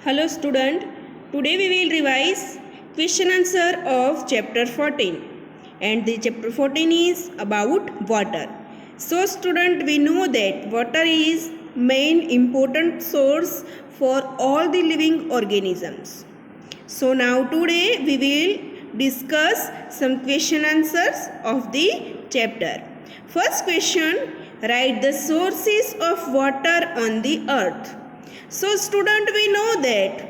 Hello student, today we will revise question answer of chapter 14 and the chapter 14 is about water. So student, we know that water is main important source for all the living organisms. So now today we will discuss some question answers of the chapter. First question, write the sources of water on the earth. So student, we know that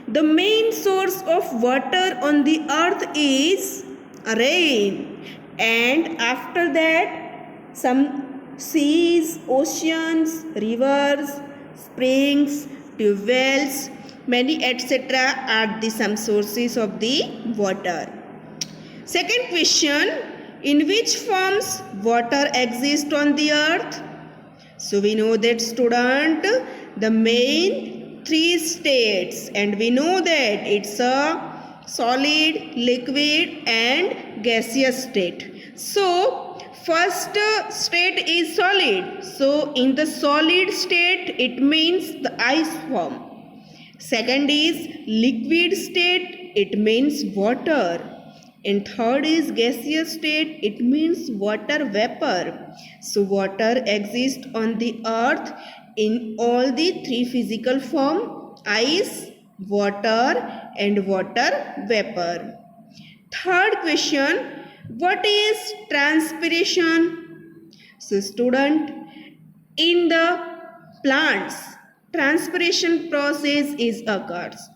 the main source of water on the earth is rain, and after that some seas, oceans, rivers, springs, tube wells, many etc. are the some sources of the water. Second question, in which forms water exists on the earth? So we know that student, the main three states, and we know that it's a solid, liquid and gaseous state. So first state is solid. So in the solid state it means the ice form. Second is liquid state, it means water. And third is gaseous state, it means water vapor. So water exists on the earth in all the three physical form: ice, water and water vapor. Third question, what is transpiration? So student, in the plants, transpiration process is occurs.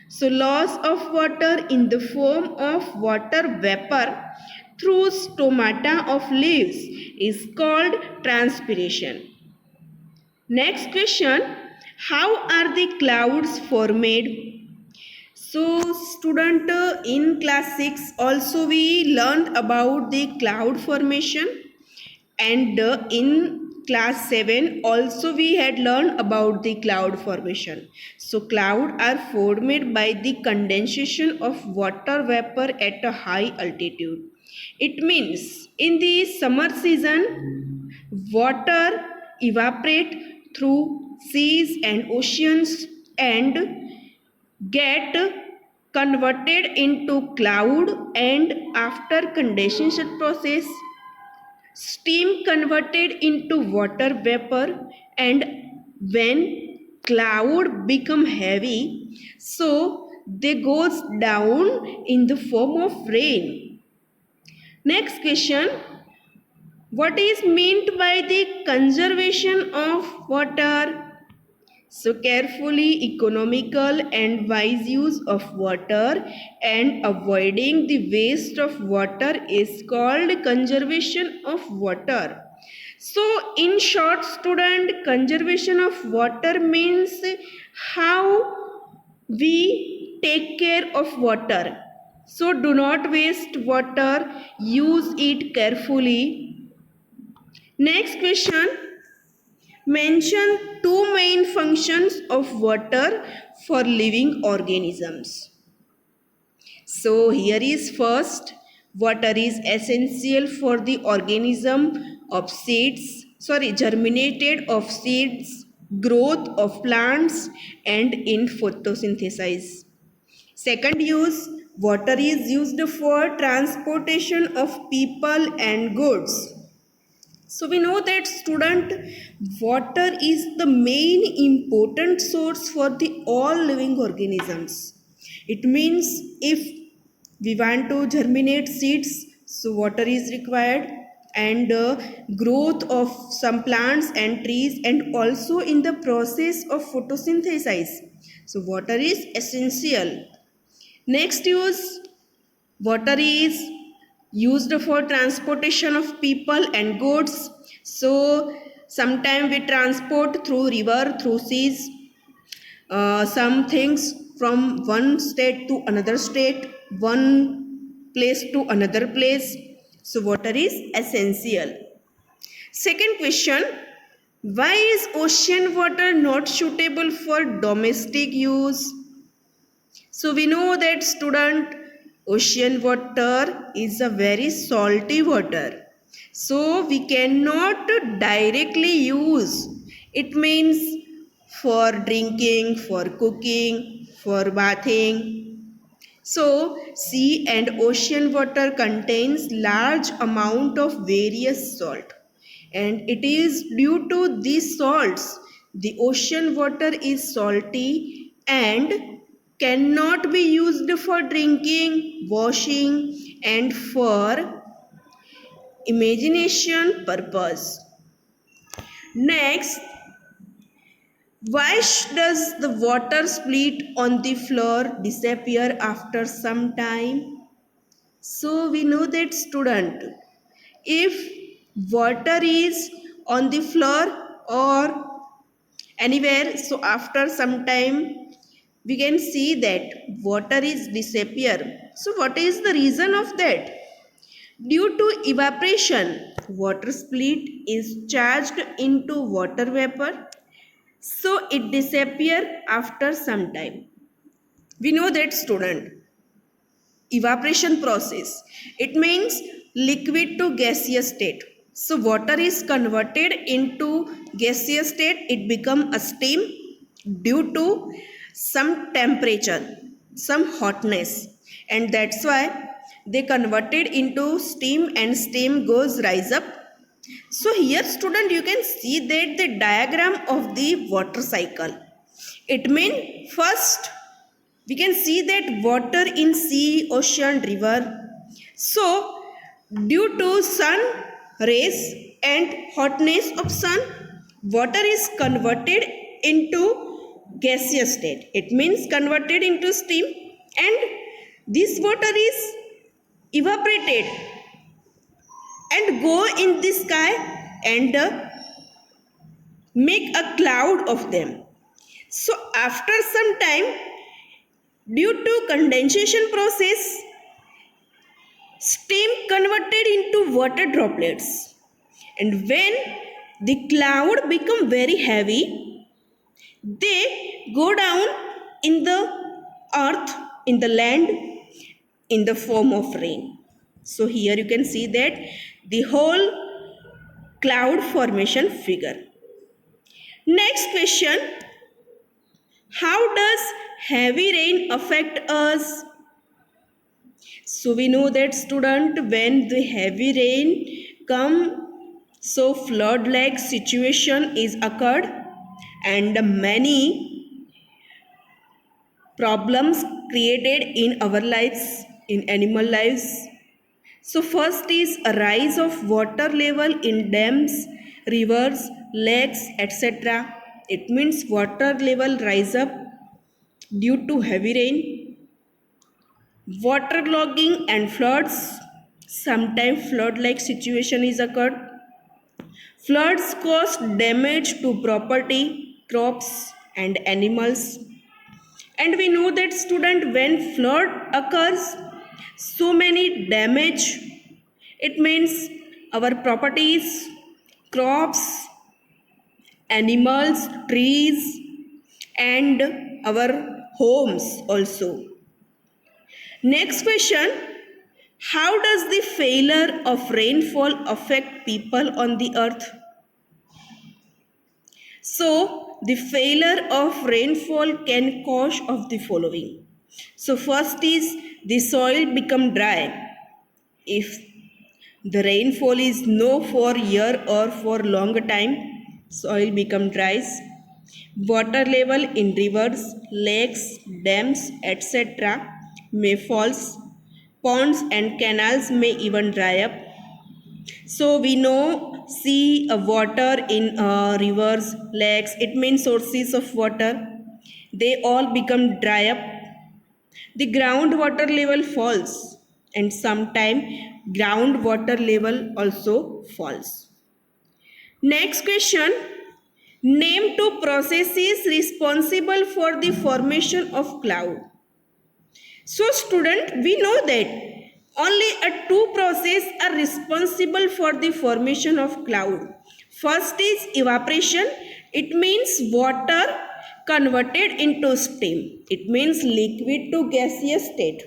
So loss of water in the form of water vapor through stomata of leaves is called transpiration. Next question, how are the clouds formed? So student, in class 6 also we learned about the cloud formation, and in class 7 also we had learned about the cloud formation. So cloud are formed by the condensation of water vapor at a high altitude. It means in the summer season water evaporate through seas and oceans and get converted into cloud, and after condensation process steam converted into water vapor, and when cloud become heavy, so they goes down in the form of rain. Next question, what is meant by the conservation of water? So carefully economical and wise use of water and avoiding the waste of water is called conservation of water. So in short student, conservation of water means how we take care of water. So do not waste water, use it carefully. Next question, mention two main functions of water for living organisms. So here is first, water is essential for the germinated of seeds, growth of plants and in photosynthesis. Second use, water is used for transportation of people and goods. So we know that student, water is the main important source for the all living organisms. It means if we want to germinate seeds, so water is required, and growth of some plants and trees, and also in the process of photosynthesis. So water is essential. Next use, water is used for transportation of people and goods. So sometimes we transport through river, through seas, some things from one state to another state, one place to another place. So water is essential. Second question, why is ocean water not suitable for domestic use? So we know that student, ocean water is a very salty water. So we cannot directly use. It means for drinking, for cooking, for bathing. So, sea and ocean water contains large amount of various salt, and it is due to these salts the ocean water is salty and cannot be used for drinking, washing, and for imagination purpose. Next, why does the water split on the floor disappear after some time? So we know that student, if water is on the floor or anywhere, so after some time we can see that water is disappear. So what is the reason of that? Due to evaporation, water split is charged into water vapor, so it disappear after some time. We know that student. Evaporation process. It means liquid to gaseous state. So water is converted into gaseous state. It become a steam due to some temperature, some hotness, and that's why they converted into steam and steam goes rise up. So here student you can see that the diagram of the water cycle. It means first we can see that water in sea, ocean, river. So due to sun rays and hotness of sun, water is converted into gaseous state. It means converted into steam, and this water is evaporated and go in the sky and make a cloud of them. So after some time, due to condensation process, steam converted into water droplets, and when the cloud become very heavy, they go down in the earth, in the land, in the form of rain. So here you can see that the whole cloud formation figure. Next question, how does heavy rain affect us? So we know that student, when the heavy rain come, so flood like situation is occurred and many problems created in our lives, in animal lives. So first is a rise of water level in dams, rivers, lakes, etc. It means water level rise up due to heavy rain. Waterlogging and floods. Sometimes flood-like situation is occurred. Floods cause damage to property, crops and animals. And we know that student, when flood occurs, so many damage. It means our properties, crops, animals, trees and our homes also. Next question, how does the failure of rainfall affect people on the earth? So, the failure of rainfall can cause of the following. So, first is the soil become dry. If the rainfall is no for year or for longer time, soil become dry. Water level in rivers, lakes, dams, etc. may fall. Ponds and canals may even dry up. So we know sea water in rivers, lakes, it means sources of water. They all become dry up. The groundwater level falls and sometime groundwater level also falls. Next question. Name two processes responsible for the formation of cloud. So student, we know that only two processes are responsible for the formation of cloud. First is evaporation. It means water converted into steam. It means liquid to gaseous state.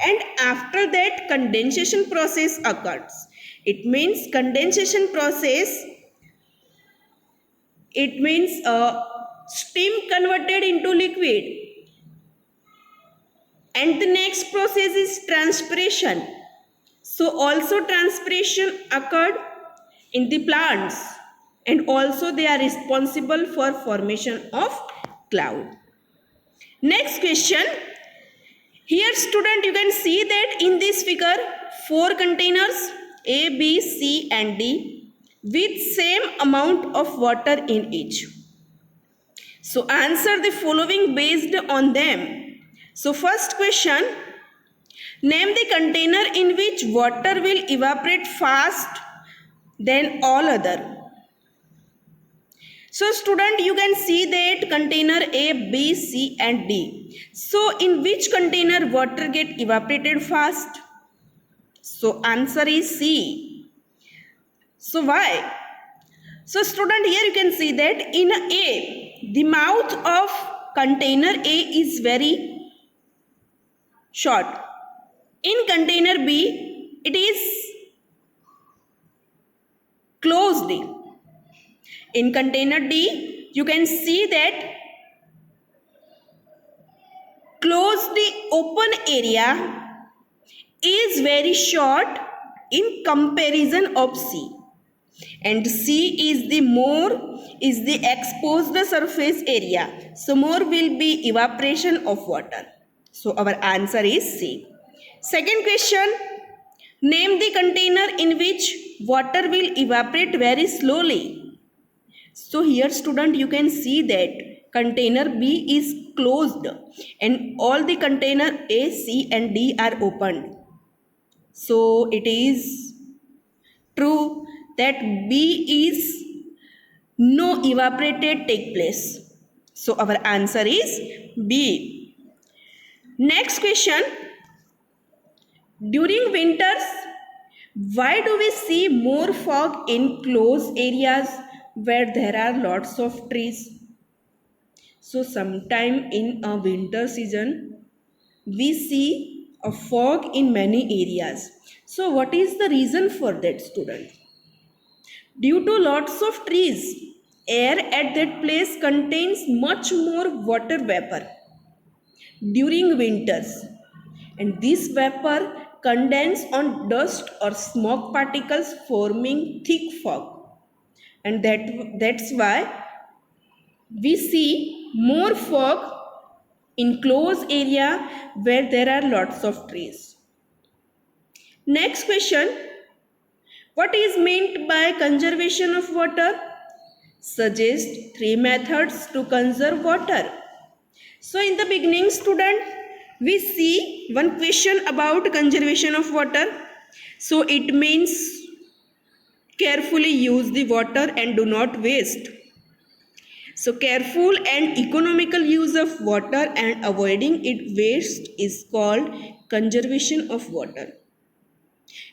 And after that condensation process occurs. It means condensation process. It means steam converted into liquid. And the next process is transpiration. So also transpiration occurred in the plants, and also they are responsible for formation of cloud. Next question. Here student, you can see that in this figure 4 containers A, B, C and D with same amount of water in each. So answer the following based on them. So first question, name the container in which water will evaporate fast than all other. So student, you can see that container A, B, C and D. So in which container water get evaporated fast? So answer is C. So why? So student, here you can see that in A, the mouth of container A is very short. In container B, it is closed. In container D, you can see that closed open area is very short in comparison of C. And C is the exposed surface area. So more will be evaporation of water. So our answer is C. Second question, name the container in which water will evaporate very slowly. So here student, you can see that container B is closed and all the container A, C and D are opened. So it is true that B is no evaporated take place. So our answer is B. Next question, during winters, why do we see more fog in closed areas where there are lots of trees? So sometime in a winter season, we see a fog in many areas. So what is the reason for that, student? Due to lots of trees, air at that place contains much more water vapor during winters, and this vapor condense on dust or smoke particles forming thick fog, and that's why we see more fog in closed area where there are lots of trees. Next question, what is meant by conservation of water? Suggest 3 methods to conserve water. So in the beginning, student, we see one question about conservation of water. So it means carefully use the water and do not waste. So careful and economical use of water and avoiding it waste is called conservation of water.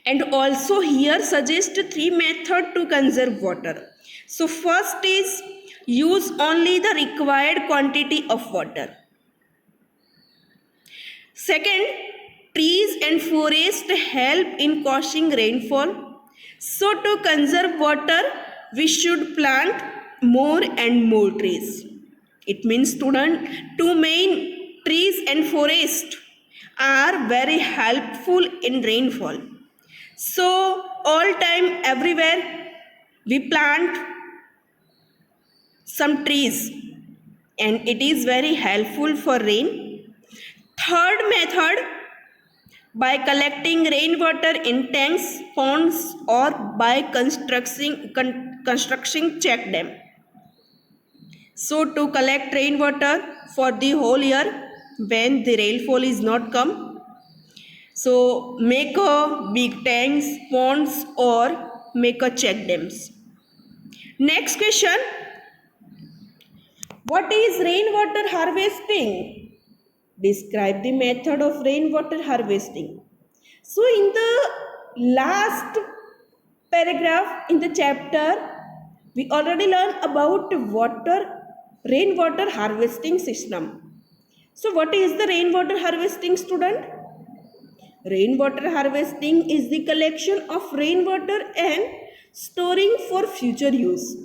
And also here suggest 3 methods to conserve water. So first is use only the required quantity of water. Second, trees and forest help in causing rainfall. So to conserve water, we should plant more and more trees. It means student, two main trees and forest are very helpful in rainfall. So all time everywhere we plant some trees and it is very helpful for rain. Third method, by collecting rainwater in tanks, ponds or by constructing check dam. So to collect rainwater for the whole year when the rainfall is not come, so make a big tanks, ponds or make a check dams. Next question, what is rainwater harvesting? Describe the method of rainwater harvesting. So in the last paragraph in the chapter, we already learned about rainwater harvesting system. So what is the rainwater harvesting, student? Rainwater harvesting is the collection of rainwater and storing for future use.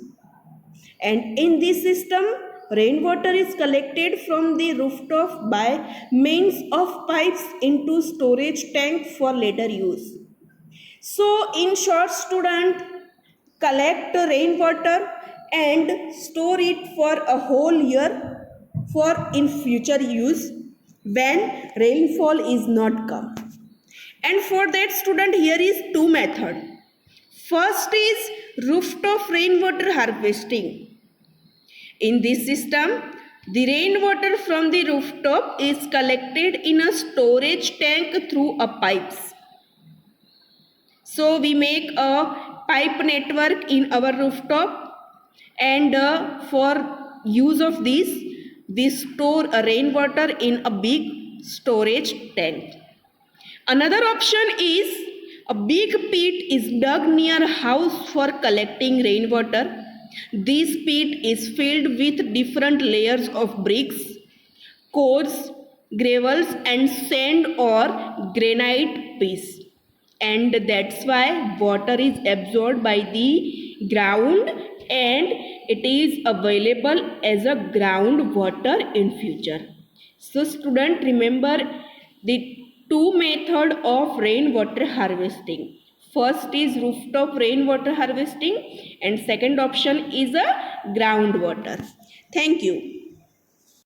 And in this system, rainwater is collected from the rooftop by means of pipes into storage tank for later use. So, in short, student, collect rainwater and store it for a whole year for in future use when rainfall is not come. And for that, student, here is two method. First is rooftop rainwater harvesting. In this system, the rainwater from the rooftop is collected in a storage tank through a pipes. So we make a pipe network in our rooftop, and for use of this, we store a rainwater in a big storage tank. Another option is a big pit is dug near a house for collecting rainwater. This pit is filled with different layers of bricks, coarse gravels and sand or granite piece. And that's why water is absorbed by the ground and it is available as a groundwater in future. So student, remember the two method of rainwater harvesting. First is rooftop rainwater harvesting and second option is a groundwater. Thank you.